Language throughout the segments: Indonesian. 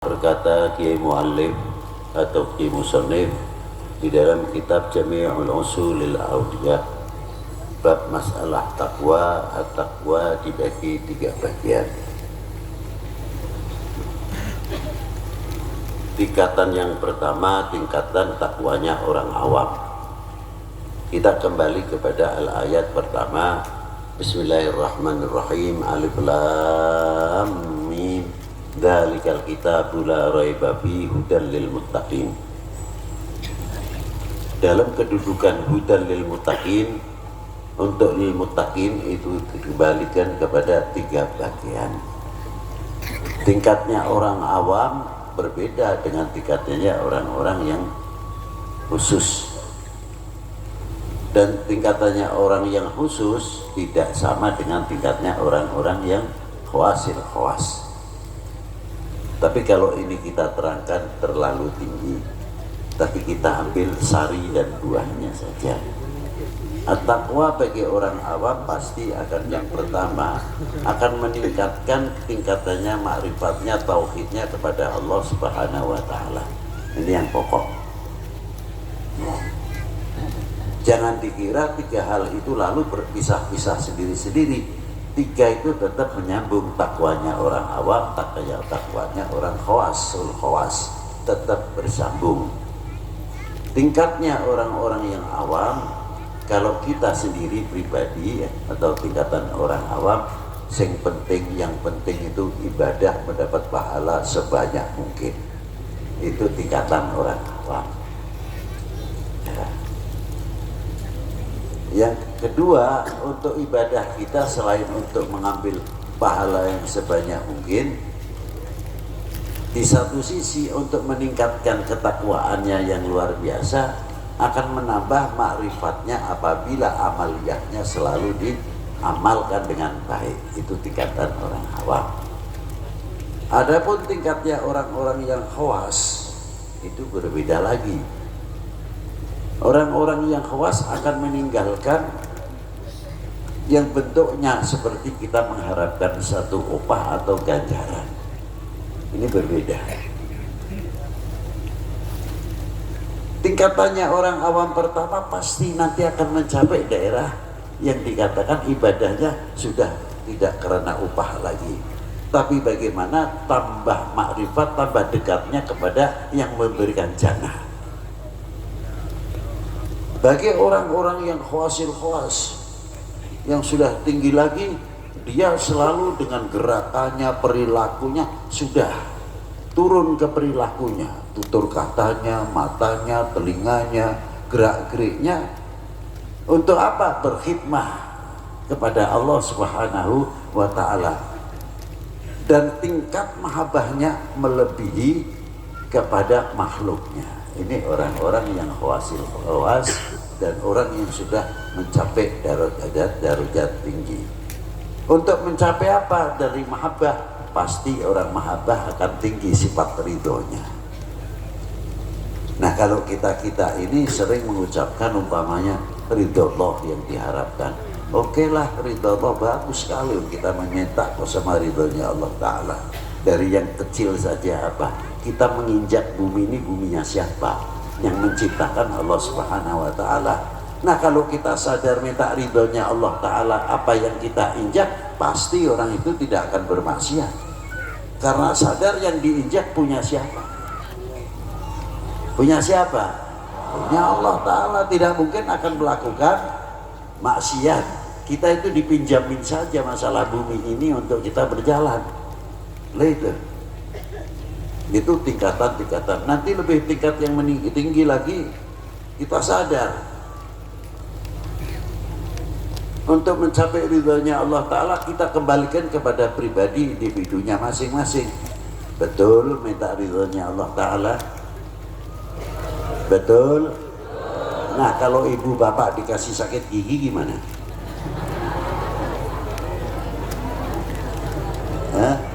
Berkata Kiai Muallim atau Kiai Musannif di dalam kitab Jami'ul Usulil Awliyah, bab masalah takwa, at-taqwa dibagi 3 bagian. Tingkatan yang pertama, tingkatan takwanya orang awam. Kita kembali kepada al-ayat pertama. Bismillahirrahmanirrahim. Alif Lam Mim. Dzalikal kitabu la raiba fihi hudan lil muttaqin. Dalam kedudukan hudan lil muttaqin, untuk lil muttaqin itu dikembalikan kepada 3 bagian. Tingkatnya orang awam berbeda dengan tingkatnya orang-orang yang khusus, dan tingkatannya orang yang khusus tidak sama dengan tingkatnya orang-orang yang khawasil khawas. Tapi kalau ini kita terangkan terlalu tinggi, tapi kita ambil sari dan buahnya saja. At-taqwa bagi orang awam pasti akan yang pertama akan meningkatkan tingkatannya, ma'rifatnya, tauhidnya kepada Allah Subhanahu wa Ta'ala. Ini yang pokok. Jangan dikira 3 hal itu lalu berpisah-pisah sendiri-sendiri. 3 itu tetap menyambung. Takwanya orang awam, takwanya orang khawasul khawas, tetap bersambung. Tingkatnya orang-orang yang awam, kalau kita sendiri pribadi atau tingkatan orang awam, yang penting itu ibadah mendapat pahala sebanyak mungkin. Itu tingkatan orang awam. Yang kedua, untuk ibadah kita selain untuk mengambil pahala yang sebanyak mungkin, di satu sisi untuk meningkatkan ketakwaannya yang luar biasa, akan menambah ma'rifatnya apabila amaliyahnya selalu diamalkan dengan baik. Itu tingkatan orang awam. Adapun tingkatnya orang-orang yang khawas, itu berbeda lagi. Orang-orang yang khawas akan meninggalkan yang bentuknya seperti kita mengharapkan satu upah atau ganjaran. Ini berbeda. Tingkatannya orang awam pertama pasti nanti akan mencapai daerah yang dikatakan ibadahnya sudah tidak karena upah lagi, tapi bagaimana tambah makrifat, tambah dekatnya kepada yang memberikan jannah. Bagi orang-orang yang khawasil khawas, yang sudah tinggi lagi, dia selalu dengan gerakannya, perilakunya sudah turun ke perilakunya, tutur katanya, matanya, telinganya, gerak-geriknya. Untuk apa? Berkhidmah kepada Allah Subhanahu wa Ta'ala. Dan tingkat mahabbahnya melebihi kepada makhluknya. Ini orang-orang yang khawasil khawas dan orang yang sudah mencapai darajat tinggi. Untuk mencapai apa? Dari mahabbah, pasti orang mahabbah akan tinggi sifat ridhonya. Nah, kalau kita ini sering mengucapkan umpamanya ridho Allah yang diharapkan. Oke lah, ridho Allah bagus sekali, kita meminta sama ridhonya Allah Ta'ala. Dari yang kecil saja apa? Kita menginjak bumi ini, buminya siapa? Yang menciptakan Allah Subhanahu wa Ta'ala. Nah, kalau kita sadar minta ridhonya Allah Ta'ala, apa yang kita injak, pasti orang itu tidak akan bermaksiat. Karena sadar yang diinjak punya siapa? Punya siapa? Punya Allah Ta'ala. Tidak mungkin akan melakukan maksiat. Kita itu dipinjamin saja masalah bumi ini untuk kita berjalan. Later. Itu tingkatan-tingkatan. Nanti lebih tingkat yang tinggi lagi, kita sadar untuk mencapai ridhonya Allah Ta'ala, kita kembalikan kepada pribadi individunya masing-masing. Betul minta ridhonya Allah Ta'ala? Betul? Nah, kalau ibu bapak dikasih sakit gigi gimana? Hah?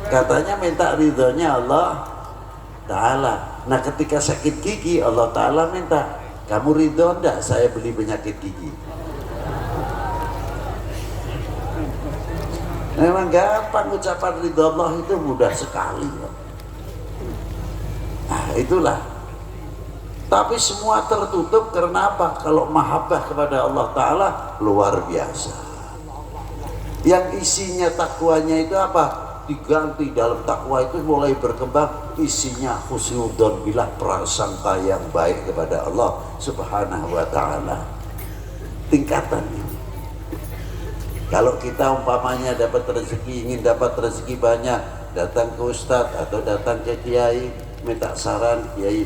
Katanya minta ridhonya Allah Ta'ala. Nah, ketika sakit gigi, Allah Ta'ala minta, kamu ridho enggak saya beli penyakit gigi? Memang gampang ucapan ridho Allah itu mudah sekali. itulah. Tapi semua tertutup karena apa? Kalau mahabbah kepada Allah Ta'ala luar biasa. Yang isinya takwanya itu apa? Diganti dalam takwa itu mulai berkembang isinya husnudzon billah, prasangka yang baik kepada Allah Subhanahu wa Ta'ala. Tingkatan ini. Kalau kita umpamanya dapat rezeki, ingin dapat rezeki banyak, datang ke ustadz atau datang ke kiai, minta saran, kiai,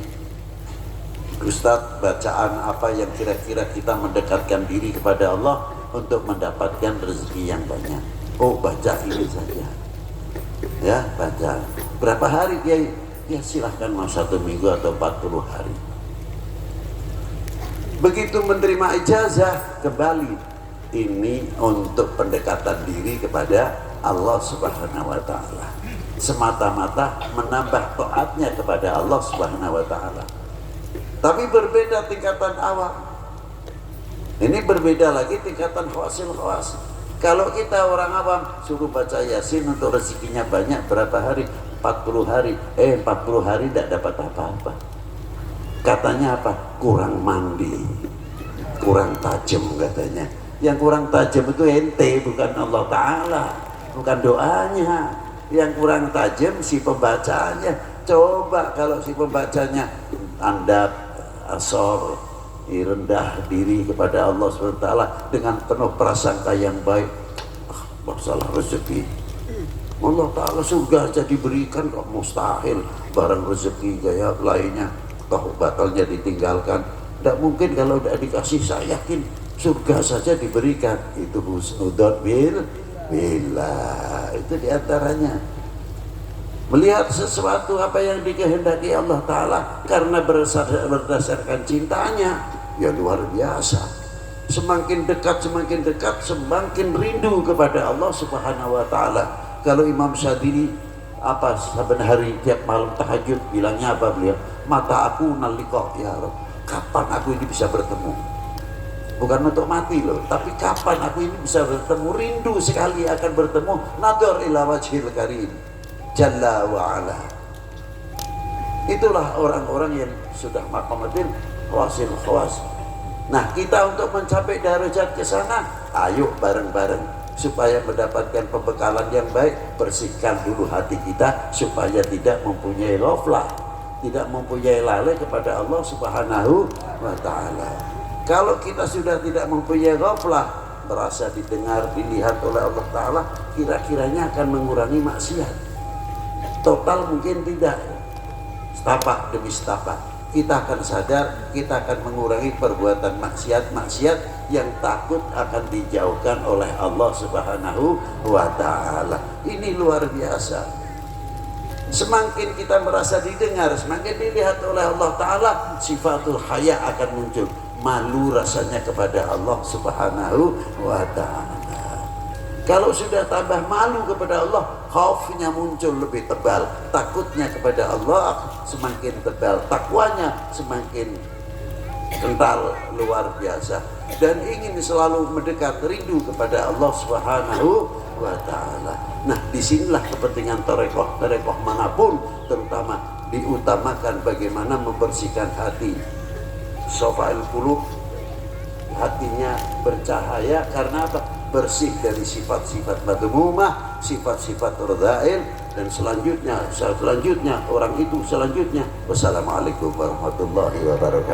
ustadz, bacaan apa yang kira-kira kita mendekatkan diri kepada Allah untuk mendapatkan rezeki yang banyak. Oh, baca ini saja. Ya, baca. Berapa hari kiai? Ya silahkan mau 1 minggu atau 40 hari. Begitu menerima ijazah kembali, ini untuk pendekatan diri kepada Allah Subhanahu wa Ta'ala, semata-mata menambah taatnya kepada Allah Subhanahu wa Ta'ala. Tapi berbeda tingkatan awam. Ini berbeda lagi tingkatan khawasil. Kalau kita orang awam suruh baca Yasin untuk rezekinya banyak, berapa hari? 40 hari. 40 hari tidak dapat apa-apa. Katanya apa? Kurang mandi, kurang tajam katanya. Yang kurang tajam itu ente, bukan Allah Ta'ala, bukan doanya. Yang kurang tajam si pembacanya. Coba kalau si pembacanya Anda asor, rendah diri kepada Allah SWT dengan penuh prasangka yang baik, masalah rezeki Allah Ta'ala surga aja diberikan kok, mustahil barang rezeki kayak lainnya toh batalnya ditinggalkan. Tidak mungkin kalau tidak dikasih. Saya yakin surga saja diberikan. Itu husnudzon billah, itu diantaranya. Melihat sesuatu apa yang dikehendaki Allah Ta'ala karena berdasarkan cintanya, ya luar biasa. Semakin dekat, semakin rindu kepada Allah Subhanahu wa Ta'ala. Kalau Imam Syadili apa saben hari tiap malam tahajud bilangnya apa beliau? Mata aku nalika ya Rabb, kapan aku ini bisa bertemu? Bukan untuk mati loh, tapi kapan aku ini bisa bertemu? Rindu sekali akan bertemu. Nadhar ila wajhil karim Jalla wa'ala. Itulah orang-orang yang sudah maqamatil khawas. Nah, kita untuk mencapai derajat ke sana, ayo bareng-bareng supaya mendapatkan pembekalan yang baik. Bersihkan dulu hati kita supaya tidak mempunyai ghaflah, tidak mempunyai lalai kepada Allah Subhanahu wa Ta'ala. Kalau kita sudah tidak mempunyai ghaflah, merasa didengar, dilihat oleh Allah Ta'ala, kira-kiranya akan mengurangi maksiat. Total mungkin tidak, setapak demi setapak kita akan sadar, kita akan mengurangi perbuatan maksiat yang takut akan dijauhkan oleh Allah Subhanahu wa Ta'ala. Ini luar biasa. Semakin kita merasa didengar, semakin dilihat oleh Allah Ta'ala, sifatul haya akan muncul, malu rasanya kepada Allah Subhanahu wa Ta'ala. Kalau sudah tambah malu kepada Allah, khaufnya muncul lebih tebal, takutnya kepada Allah semakin tebal, takwanya semakin kental, luar biasa, dan ingin selalu mendekat, rindu kepada Allah Subhanahu wa Ta'ala. Nah, disinilah kepentingan tarekoh manapun, terutama diutamakan bagaimana membersihkan hati. Shafa'il qulub, hatinya bercahaya karena apa? Bersih dari sifat-sifat madhumumah, sifat-sifat radha'il, dan selanjutnya orang itu selanjutnya. Wassalamualaikum warahmatullahi wabarakatuh.